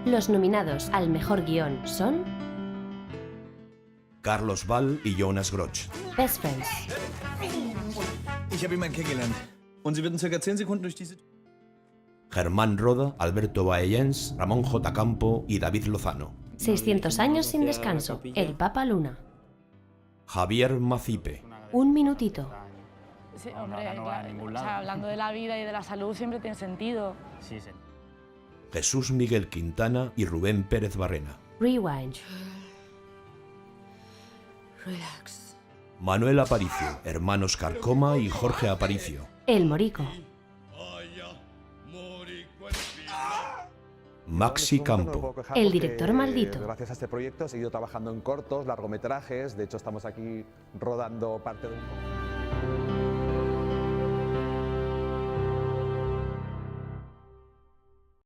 Los nominados al mejor guión son Carlos Ball y Jonas Groth. Best Friends, Ich habe jemanden kennengelernt. Und Sie würden circa 10 Sekunden durch diese... Germán Roda, Alberto Baellens, Ramón J. Campo y David Lozano. 600 años sin descanso, El Papa Luna, Javier Macipe. Un minutito, Sí, hombre, o sea, hablando de la vida y de la salud siempre tiene sentido. Jesús Miguel Quintana y Rubén Pérez Barrena. Rewind, Manuel Aparicio, hermanos Carcoma y Jorge Aparicio. El Morico, Maxi Campo. El director maldito. Gracias a este proyecto he seguido trabajando en cortos, largometrajes. De hecho, estamos aquí rodando parte de un...